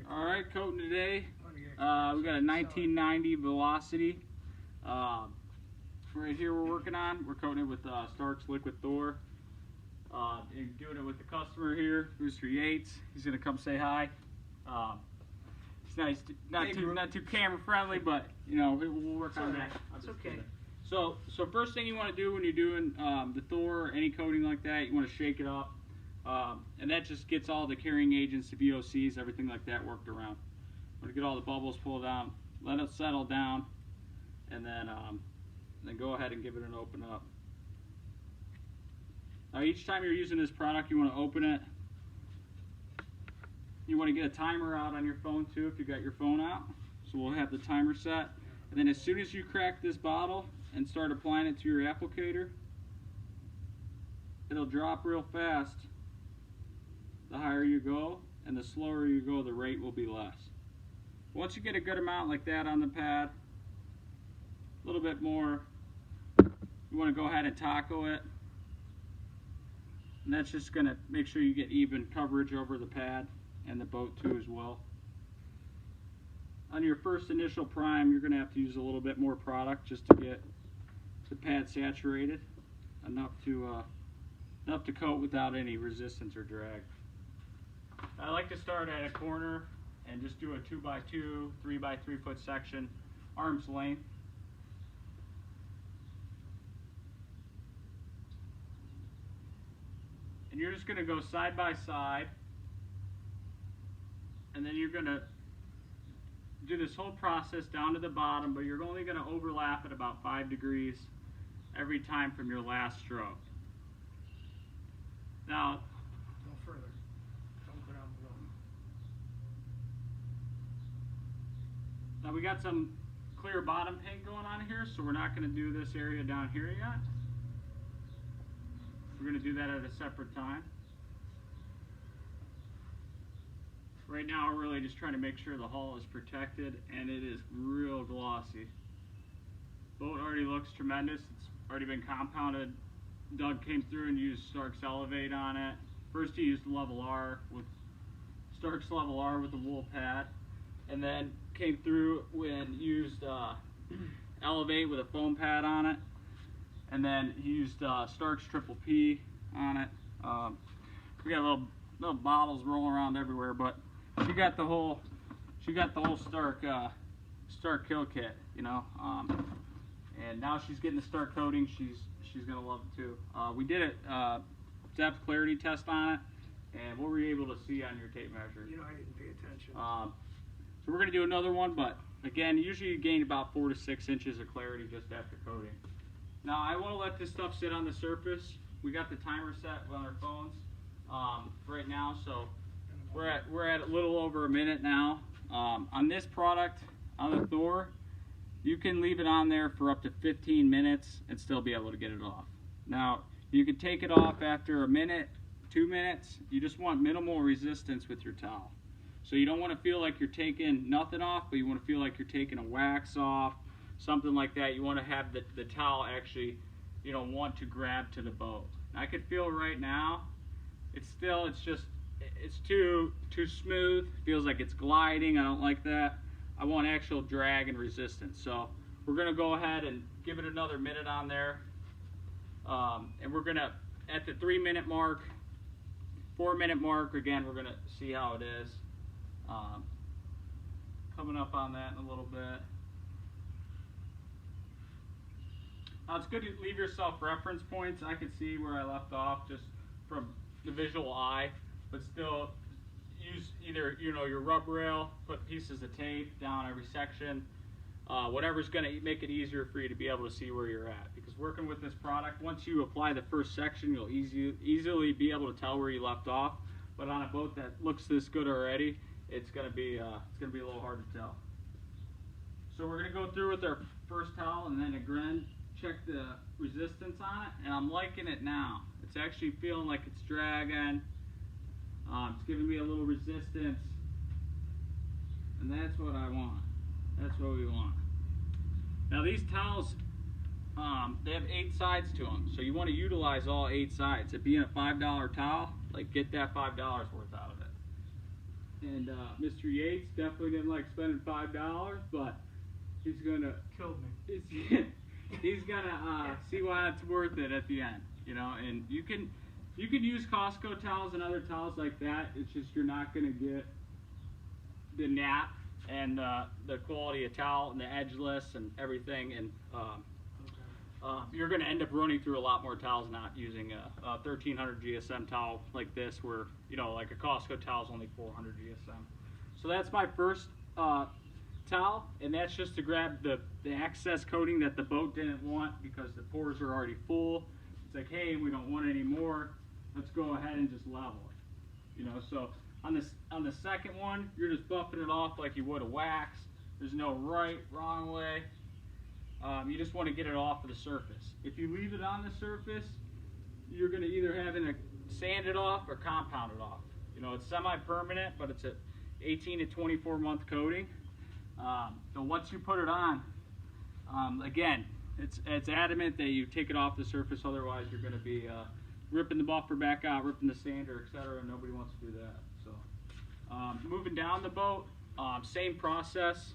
All right, coating today. We got a 1990 Velocity. Right here we're working on. We're coating it with Starke Liquid Thor. And doing it with the customer here, Mr. Yates. He's gonna come say hi. He's nice, not too camera friendly, but you know we'll work on that. It's okay. So first thing you want to do when you're doing the Thor or any coating like that, you want to shake it up, and that just gets all the carrying agents, the VOCs, everything like that worked around. Want to get all the bubbles pulled out, let it settle down, and then go ahead and give it an open up. Now each time you're using this product, you want to open it. You want to get a timer out on your phone too if you got your phone out. So we'll have the timer set. And then as soon as you crack this bottle and start applying it to your applicator, it'll drop real fast. The higher you go and the slower you go, the rate will be less. Once you get a good amount like that on the pad, a little bit more, you want to go ahead and taco it. And that's just going to make sure you get even coverage over the pad and the boat too as well. On your first initial prime, you're going to have to use a little bit more product just to get the pad saturated enough to coat without any resistance or drag. I like to start at a corner and just do a 2x2, 3x3 foot section, arm's length. And you're just going to go side by side, and then you're going to do this whole process down to the bottom, but you're only going to overlap at about 5 degrees every time from your last stroke. Now, Go further. Don't go down below. Now we got some clear bottom paint going on here, so we're not going to do this area down here yet. We're going to do that at a separate time. Right now we're really just trying to make sure the hull is protected, and it is real glossy. Boat already looks tremendous. It's already been compounded. Doug came through and used Starke's Elevate on it. First he used Level R with Starke's Level R with the wool pad, and then came through and used Elevate with a foam pad on it. And then he used Starke's Triple P on it. We got little bottles rolling around everywhere, but she got the whole Starke kill kit, you know. And now she's getting the Starke coating. She's gonna love it too. We did a depth clarity test on it, and what were you able to see on your tape measure? You know, I didn't pay attention. So we're gonna do another one, but again, usually you gain about 4 to 6 inches of clarity just after coating. Now I want to let this stuff sit on the surface. We got the timer set on our phones right now, so we're at a little over a minute now. On this product, on the Thor, you can leave it on there for up to 15 minutes and still be able to get it off. Now you can take it off after a minute, 2 minutes. You just want minimal resistance with your towel. So you don't want to feel like you're taking nothing off, but you want to feel like you're taking a wax off, something like that. You want to have the towel actually, you know, want to grab to the boat. I could feel right now, it's too smooth. Feels like it's gliding. I don't like that. I want actual drag and resistance. So we're gonna go ahead and give it another minute on there, and we're gonna at the 3 minute mark, 4 minute mark. Again, we're gonna see how it is. Coming up on that in a little bit. Now it's good to leave yourself reference points. I can see where I left off just from the visual eye, but still use either, you know, your rub rail, put pieces of tape down every section, whatever's going to make it easier for you to be able to see where you're at. Because working with this product, once you apply the first section, you'll easily be able to tell where you left off. But on a boat that looks this good already, it's going to be a little hard to tell. So we're going to go through with our first towel and then again check the resistance on it, and I'm liking it now. It's actually feeling like it's dragging. It's giving me a little resistance, and that's what I want. That's what we want. Now these towels, they have 8 sides to them, so you want to utilize all 8 sides. It being a $5 towel, like get that $5 worth out of it. And Mr. Yates definitely didn't like spending $5, but he's gonna Killed me. he's gonna see why it's worth it at the end, you know. And you can use Costco towels and other towels like that. It's just you're not gonna get the nap and the quality of towel and the edgeless and everything. And you're gonna end up running through a lot more towels not using a 1300 GSM towel like this, where you know, like a Costco towel is only 400 GSM. So that's my first towel, and that's just to grab the excess coating that the boat didn't want because the pores are already full. It's like, hey, we don't want any more. Let's go ahead and just level it. You know, so on the second one, you're just buffing it off like you would a wax. There's no right, wrong way. You just want to get it off of the surface. If you leave it on the surface, you're going to either having to sand it off or compound it off. You know, it's semi-permanent, but it's a 18 to 24 month coating. So once you put it on, again, it's adamant that you take it off the surface, otherwise you're going to be ripping the buffer back out, ripping the sander, etc. Nobody wants to do that. So moving down the boat, same process.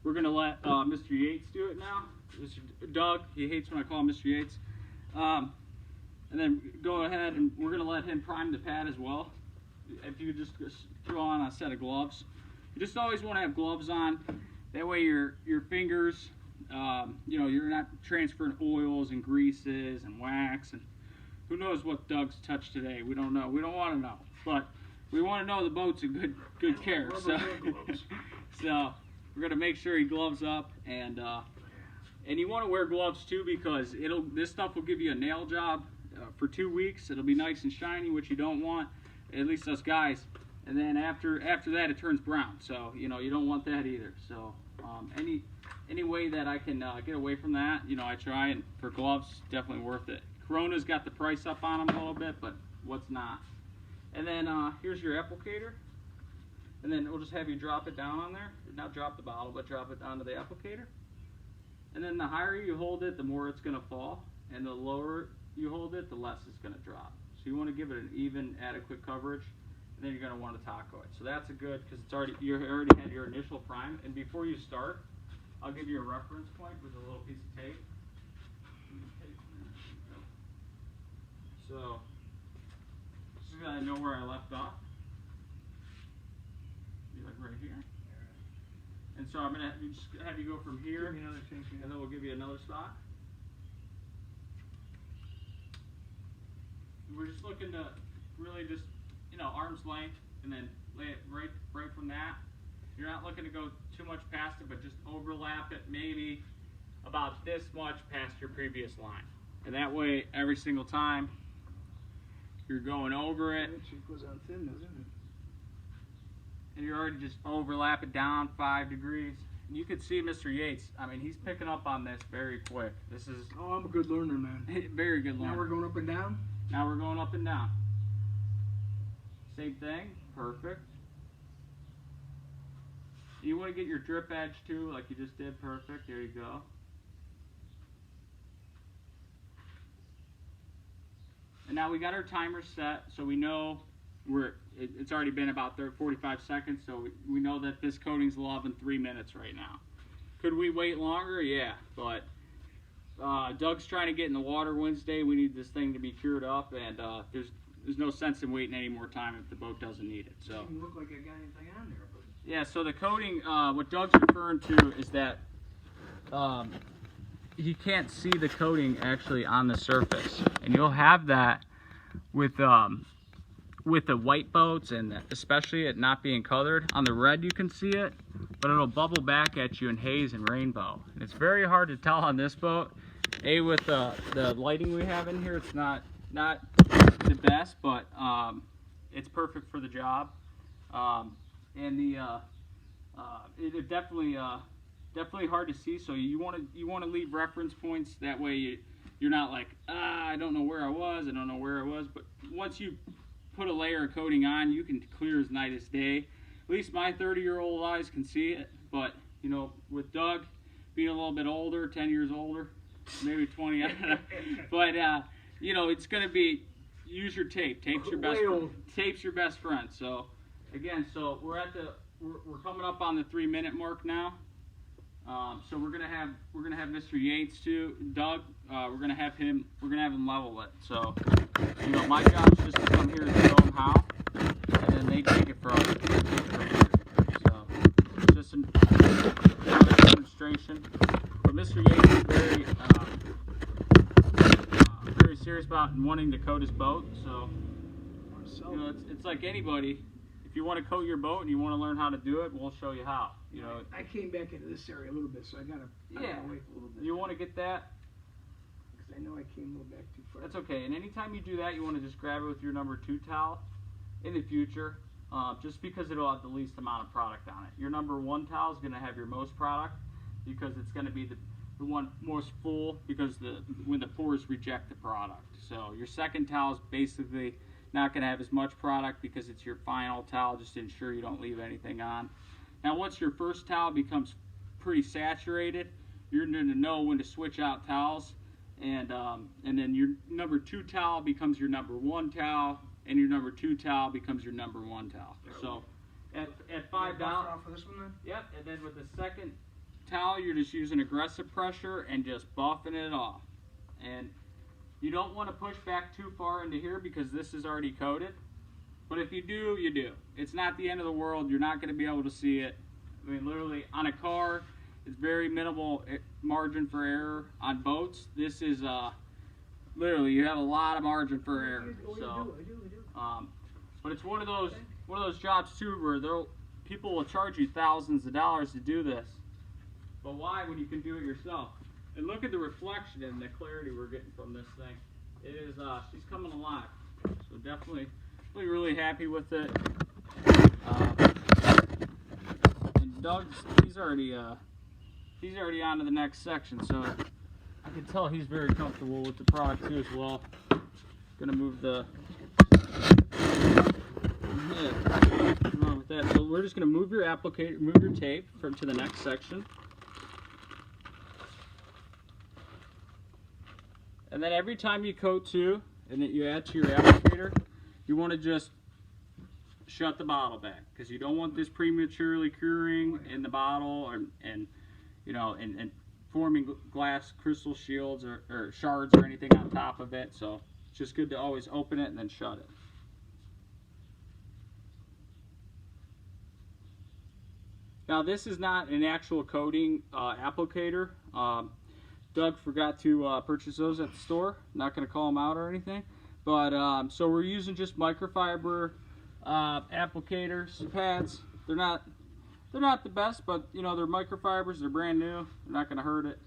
We're going to let Mr. Yates do it now. Mr. Doug, he hates when I call him Mr. Yates. And then go ahead and we're going to let him prime the pad as well. If you just throw on a set of gloves. You just always want to have gloves on. That way your fingers, you know, you're not transferring oils and greases and wax. And who knows what Doug's touched today. We don't know. We don't want to know. But we want to know the boat's in good care. So, so we're going to make sure he gloves up. And you want to wear gloves too, because this stuff will give you a nail job for 2 weeks. It'll be nice and shiny, which you don't want, at least us guys. And then after that, it turns brown. So you know, you don't want that either. So any way that I can get away from that, you know, I try. And for gloves, definitely worth it. Corona's got the price up on them a little bit, but what's not? And then here's your applicator. And then we'll just have you drop it down on there. Not drop the bottle, but drop it onto the applicator. And then the higher you hold it, the more it's going to fall. And the lower you hold it, the less it's going to drop. So you want to give it an even, adequate coverage. And then you're going to want to taco it. So that's a good, because you already had your initial prime. And before you start, I'll give you a reference point with a little piece of tape. So just so I know where I left off. Be like right here. And so I'm going to just have you go from here, and then we'll give you another spot. And we're just looking to really just, you know, arm's length, and then lay it right from that. You're not looking to go too much past it, but just overlap it maybe about this much past your previous line. And that way, every single time, you're going over it. It goes on thin, doesn't it? And you're already just overlap it down 5 degrees. And you can see Mr. Yates, I mean, he's picking up on this very quick. This is... Oh, I'm a good learner, man. Very good learner. Now we're going up and down? Now we're going up and down. Same thing. Perfect. You want to get your drip edge too, like you just did. Perfect. There you go. And now we got our timer set, so we know it's already been about 45 seconds, so we know that this coating's 3 minutes right now. Could we wait longer? Yeah, but Doug's trying to get in the water Wednesday. We need this thing to be cured up, and there's no sense in waiting any more time if the boat doesn't need it. So. It doesn't look like I got anything on there, but... Yeah, so the coating, what Doug's referring to is that you can't see the coating actually on the surface, and you'll have that with the white boats, and especially it not being colored. On the red you can see it, but it'll bubble back at you in haze and rainbow. And it's very hard to tell on this boat. With the lighting we have in here, it's not the best, but it's perfect for the job. And it definitely hard to see. So you want to leave reference points. That way you're not like, I don't know where I was. But once you put a layer of coating on, you can clear as night as day. At least my 30-year-old eyes can see it. But you know, with Doug being a little bit older, 10 years older, maybe 20, I don't know. But you know, it's gonna be, use your tape. Tape's your best friend. So again, so we're coming up on the 3-minute mark now. So we're gonna have Mr. Yates too, Doug. We're gonna have him level it. So my job is just to come here and show them how, and then they take it from here. So it's just a demonstration. But Mr. Yates is very serious about wanting to coat his boat. So it's like anybody. If you want to coat your boat and you want to learn how to do it, we'll show you how. I came back into this area a little bit, so I gotta wait a little bit. You want to get that? Because I know I came a little back too far. That's okay. And anytime you do that, you want to just grab it with your number 2 towel in the future, just because it'll have the least amount of product on it. Your number 1 towel is going to have your most product because it's going to be the one most full because when the pores reject the product. So your second towel is basically not going to have as much product because it's your final towel, just to ensure you don't leave anything on. Now once your first towel becomes pretty saturated, you're going to know when to switch out towels, and then your number 2 towel becomes your number 1 towel, and your number 2 towel becomes your number 1 towel. So at $5, off of this one then? yep, and then with the second towel, you're just using aggressive pressure and just buffing it off. And you don't want to push back too far into here because this is already coated. But if you do, you do. It's not the end of the world. You're not going to be able to see it. I mean, literally, on a car, it's very minimal margin for error. On boats, this is literally, you have a lot of margin for error. So, but it's one of those jobs too where people will charge you thousands of dollars to do this. But why when you can do it yourself? And look at the reflection and the clarity we're getting from this thing. It is, she's coming alive. So definitely really happy with it. And Doug's, he's already on to the next section. So I can tell he's very comfortable with the product too as well. Gonna move the, with that. So we're just gonna move your applicator, move your tape to the next section. And then every time you coat too, and that you add to your applicator, you want to just shut the bottle back because you don't want this prematurely curing in the bottle and forming glass crystal shields or shards or anything on top of it. So it's just good to always open it and then shut it. Now this is not an actual coating applicator. Doug forgot to purchase those at the store. Not going to call them out or anything, but so we're using just microfiber applicators, pads. They're not the best, but they're microfibers. They're brand new. They're not going to hurt it.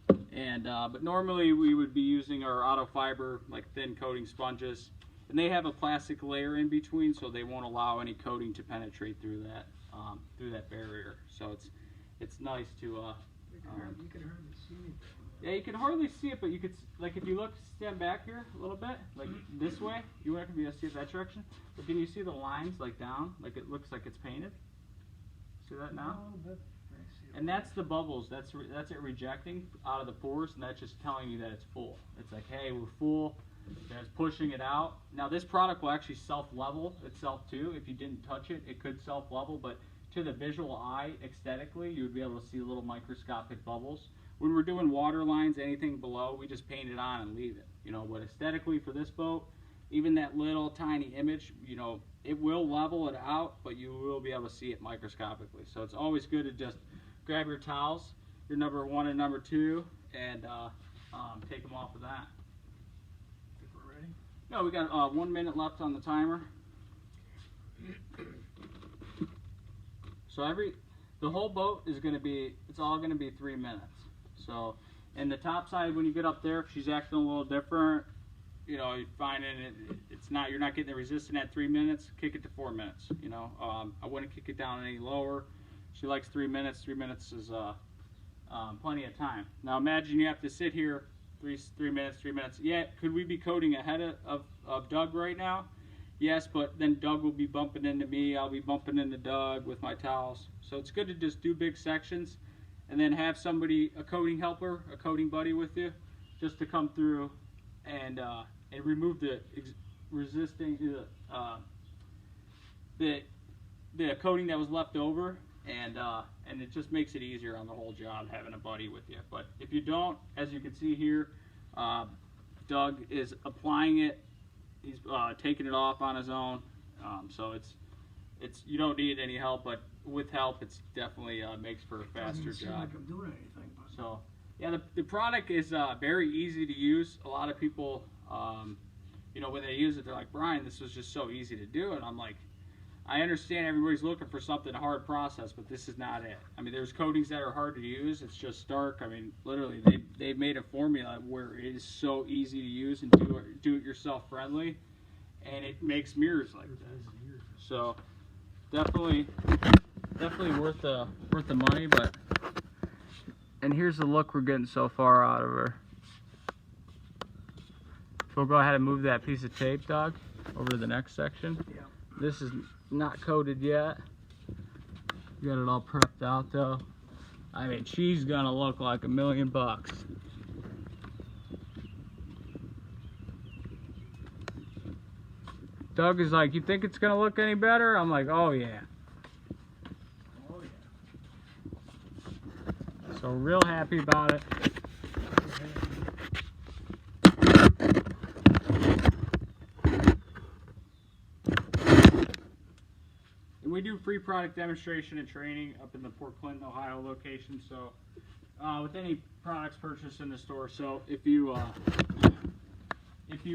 But normally we would be using our auto fiber, like thin coating sponges, and they have a plastic layer in between, so they won't allow any coating to penetrate through that barrier. So it's nice to. You can hardly see it. Yeah, you can hardly see it, but you could, like, if you stand back here a little bit, like this way, you won't be able to see it that direction. But can you see the lines, like down, like it looks like it's painted? See that now? A little bit. I see it. And that's the bubbles. That's it rejecting out of the pores, and that's just telling you that it's full. It's like, hey, we're full. That's pushing it out. Now this product will actually self-level itself too. If you didn't touch it, it could self-level, but to the visual eye, aesthetically, you would be able to see little microscopic bubbles. When we're doing water lines, anything below, we just paint it on and leave it. But aesthetically for this boat, even that little tiny image, it will level it out, but you will be able to see it microscopically. So it's always good to just grab your towels, your number 1 and number 2, and take them off of that. Think we're ready? No, we got 1 minute left on the timer. So the whole boat is it's all going to be 3 minutes. So, and the top side, when you get up there, if she's acting a little different, you're finding you're not getting the resistance at 3 minutes, kick it to 4 minutes. I wouldn't kick it down any lower. She likes 3 minutes. 3 minutes is plenty of time. Now imagine you have to sit here 3 minutes. Yeah, could we be coating ahead of Doug right now? Yes, but then Doug will be bumping into me. I'll be bumping into Doug with my towels. So it's good to just do big sections and then have somebody, a coating helper, a coating buddy with you, just to come through and remove the the coating that was left over, and it just makes it easier on the whole job having a buddy with you. But if you don't, as you can see here, Doug is applying it. He's taking it off on his own. So it's you don't need any help, but with help, it's definitely makes for a faster Doesn't seem job. like I'm doing anything, but So yeah, the product is very easy to use. A lot of people, you know, when they use it, they're like, Brian, this was just so easy to do. And I'm like, I understand everybody's looking for something hard process, but this is not it. I mean, there's coatings that are hard to use. It's just Starke. I mean, literally, they've made a formula where it is so easy to use and do it yourself friendly, and it makes mirrors like this. So definitely worth the money. But and here's the look we're getting so far out of her. So we'll go ahead and move that piece of tape, Doug, over to the next section. yeah. This is not coated yet. Got it all prepped out though. I mean, she's gonna look like $1,000,000. Doug is like, you think it's gonna look any better? I'm like, oh yeah. Oh yeah. So real happy about it. And we do free product demonstration and training up in the Port Clinton, Ohio location. So with any products purchased in the store. So if you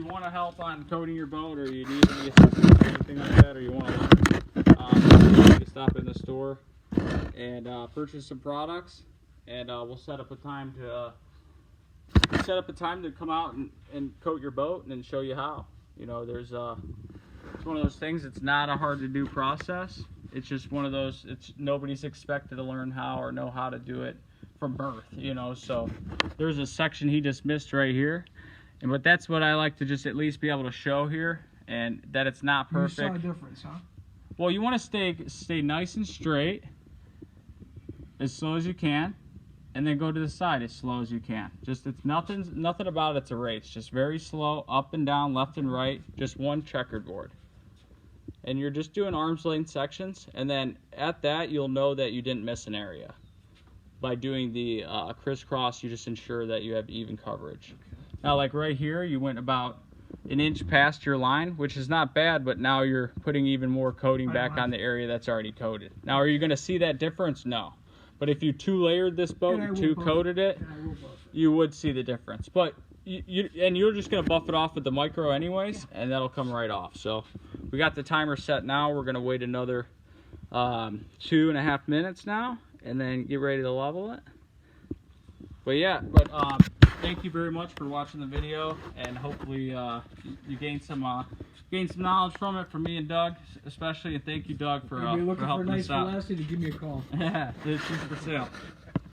want to help on coating your boat, or you need any assistance or anything like that, or you want to learn, you can stop in the store and purchase some products, and we'll set up a time to come out and coat your boat and then show you how. You know, there's it's one of those things. It's not a hard to do process. It's just one of those. Nobody's expected to learn how or know how to do it from birth. You know, so there's a section he just missed right here. But that's what I like to just at least be able to show here, and that it's not perfect. You saw a difference, huh? Well, you want to stay nice and straight, as slow as you can, and then go to the side as slow as you can. Just nothing about it's a race. Just very slow, up and down, left and right, just one checkerboard. And you're just doing arm's length sections, and then at that you'll know that you didn't miss an area. By doing the crisscross, you just ensure that you have even coverage. Okay. Now, like right here, you went about an inch past your line, which is not bad, but now you're putting even more coating back on the area that's already coated. Now, are you going to see that difference? No. But if you two-layered this boat and two-coated it, you would see the difference. But you're just going to buff it off with the micro anyways, and that'll come right off. So we got the timer set now. We're going to wait another 2.5 minutes now, and then get ready to level it. But yeah, thank you very much for watching the video, and hopefully you gained some knowledge from it, from me and Doug especially. And thank you, Doug, for helping us out. If you're looking for a nice velocity, give me a call. Yeah, this is for sale.